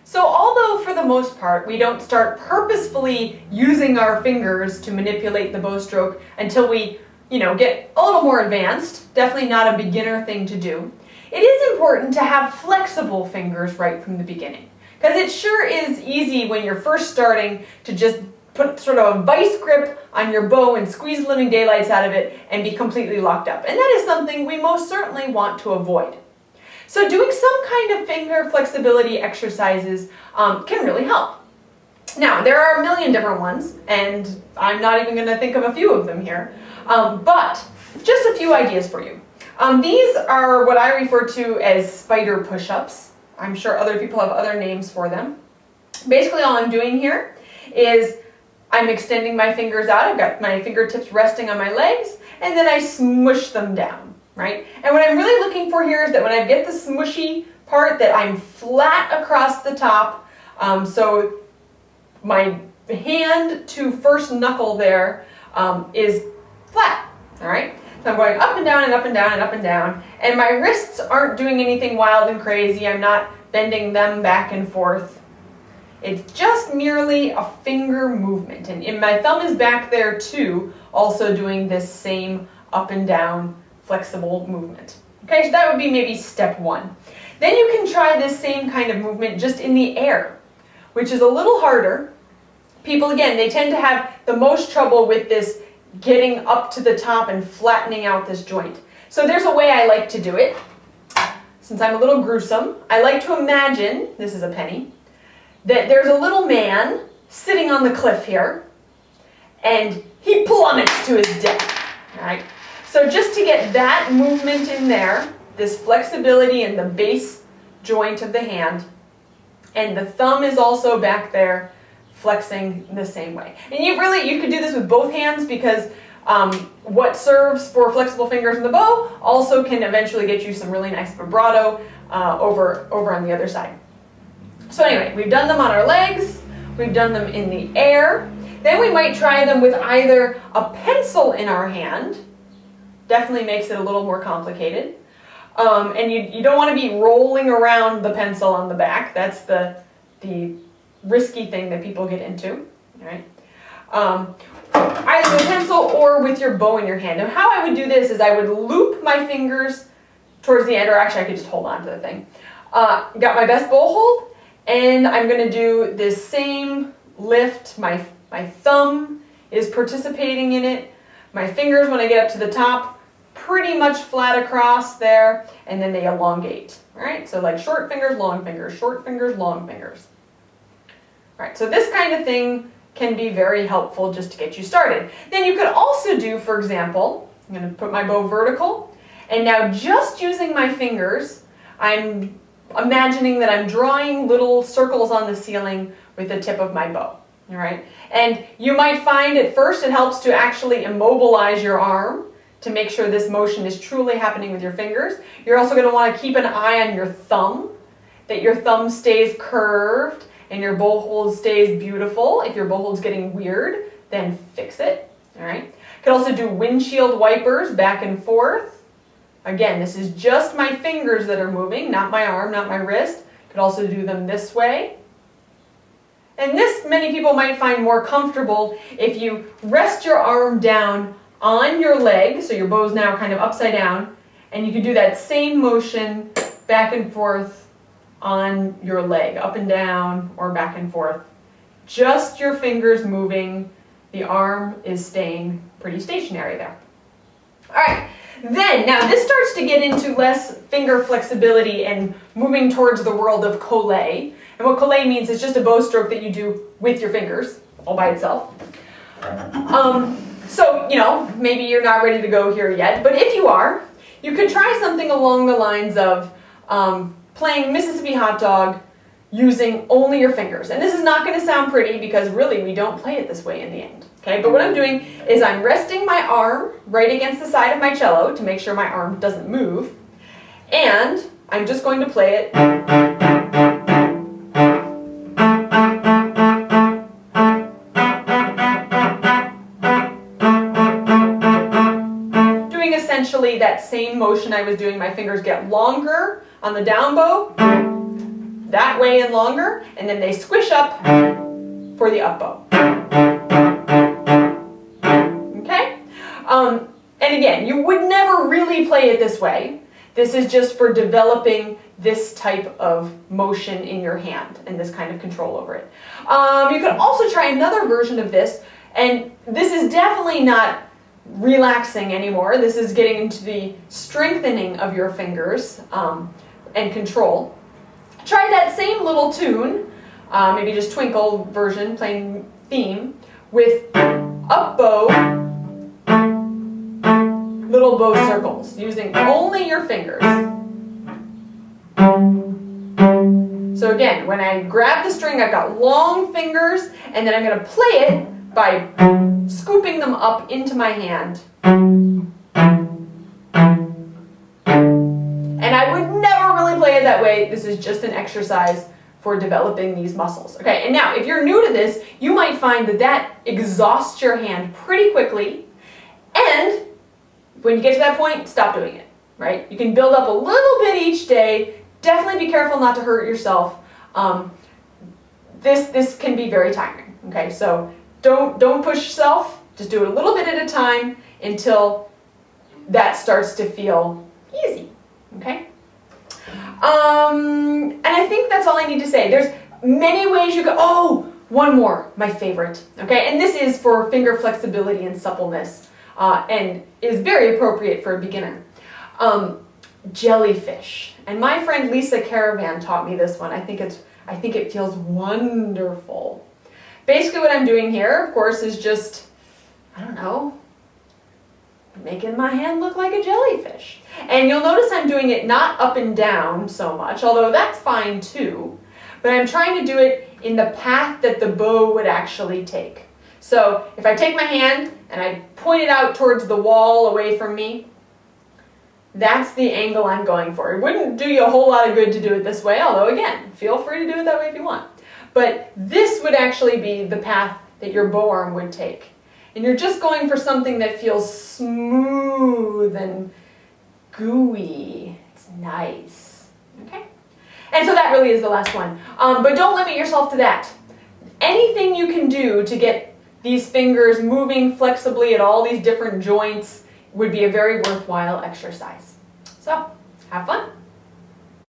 So although for the most part we don't start purposefully using our fingers to manipulate the bow stroke until we, get a little more advanced, definitely not a beginner thing to do, it is important to have flexible fingers right from the beginning. Because it sure is easy when you're first starting to just put sort of a vice grip on your bow and squeeze living daylights out of it and be completely locked up. And that is something we most certainly want to avoid. So doing some kind of finger flexibility exercises can really help. Now, there are a million different ones, and I'm not even going to think of a few of them here, but just a few ideas for you. These are what I refer to as spider push-ups. I'm sure other people have other names for them. Basically, all I'm doing here is I'm extending my fingers out. I've got my fingertips resting on my legs, and then I smush them down. Right? And what I'm really looking for here is that when I get the smushy part, that I'm flat across the top, so my hand to first knuckle there is flat, all right? So I'm going up and down and up and down and up and down, and my wrists aren't doing anything wild and crazy. I'm not bending them back and forth. It's just merely a finger movement, and my thumb is back there too, also doing this same up and down flexible movement. Okay, so that would be maybe step one. Then you can try this same kind of movement just in the air, which is a little harder. People, again, they tend to have the most trouble with this getting up to the top and flattening out this joint. So there's a way I like to do it. Since I'm a little gruesome, I like to imagine, this is a penny, that there's a little man sitting on the cliff here, and he plummets to his death. All right? So just to get that movement in there, this flexibility in the base joint of the hand, and the thumb is also back there flexing the same way. And you could do this with both hands, because what serves for flexible fingers in the bow also can eventually get you some really nice vibrato over on the other side. So anyway, we've done them on our legs, we've done them in the air. Then we might try them with either a pencil in our hand. Definitely makes it a little more complicated. And you don't want to be rolling around the pencil on the back. That's the risky thing that people get into. All right? Either with a pencil or with your bow in your hand. Now, how I would do this is I would loop my fingers towards the end, or actually I could just hold on to the thing. Got my best bow hold, and I'm going to do this same lift. My thumb is participating in it. My fingers, when I get up to the top, pretty much flat across there, and then they elongate. All right, so like short fingers, long fingers, short fingers, long fingers. All right, so this kind of thing can be very helpful just to get you started. Then you could also do, for example, I'm going to put my bow vertical, and now just using my fingers, I'm imagining that I'm drawing little circles on the ceiling with the tip of my bow. All right, and you might find at first it helps to actually immobilize your arm to make sure this motion is truly happening with your fingers. You're also going to want to keep an eye on your thumb, that your thumb stays curved and your bow hold stays beautiful. If your bow hold's getting weird, then fix it. All right. You could also do windshield wipers back and forth. Again, this is just my fingers that are moving, not my arm, not my wrist. You could also do them this way. And this, many people might find more comfortable if you rest your arm down on your leg, so your bow's now kind of upside down, and you can do that same motion back and forth on your leg, up and down or back and forth. Just your fingers moving, the arm is staying pretty stationary there. All right, then, now this starts to get into less finger flexibility and moving towards the world of collé. And what collé means is just a bow stroke that you do with your fingers, all by itself. So, maybe you're not ready to go here yet, but if you are, you could try something along the lines of playing Mississippi Hot Dog using only your fingers. And this is not going to sound pretty because really we don't play it this way in the end. Okay, but what I'm doing is I'm resting my arm right against the side of my cello to make sure my arm doesn't move, and I'm just going to play it essentially that same motion I was doing. My fingers get longer on the down bow, that way and longer, and then they squish up for the up bow. Okay? And again, you would never really play it this way. This is just for developing this type of motion in your hand and this kind of control over it. You could also try another version of this, and this is definitely not relaxing anymore. This is getting into the strengthening of your fingers and control. Try that same little tune, maybe just twinkle version, playing theme, with up bow, little bow circles, using only your fingers. So again, when I grab the string, I've got long fingers, and then I'm going to play it by scooping them up into my hand. And I would never really play it that way. This is just an exercise for developing these muscles. Okay, and now if you're new to this, you might find that that exhausts your hand pretty quickly, and when you get to that point, stop doing it, right? You can build up a little bit each day. Definitely be careful not to hurt yourself. This can be very tiring, okay? So don't push yourself. Just do it a little bit at a time until that starts to feel easy, okay? And I think that's all I need to say. There's many ways you go. Oh, one more, my favorite, okay? And this is for finger flexibility and suppleness, and is very appropriate for a beginner. Jellyfish. And my friend Lisa Caravan taught me this one. I think it feels wonderful. Basically what I'm doing here, of course, is just, I don't know, making my hand look like a jellyfish. And you'll notice I'm doing it not up and down so much, although that's fine too, but I'm trying to do it in the path that the bow would actually take. So if I take my hand and I point it out towards the wall away from me, that's the angle I'm going for. It wouldn't do you a whole lot of good to do it this way, although again, feel free to do it that way if you want. But this would actually be the path that your bow arm would take. And you're just going for something that feels smooth and gooey. It's nice, okay? And so that really is the last one. But don't limit yourself to that. Anything you can do to get these fingers moving flexibly at all these different joints would be a very worthwhile exercise. So, have fun.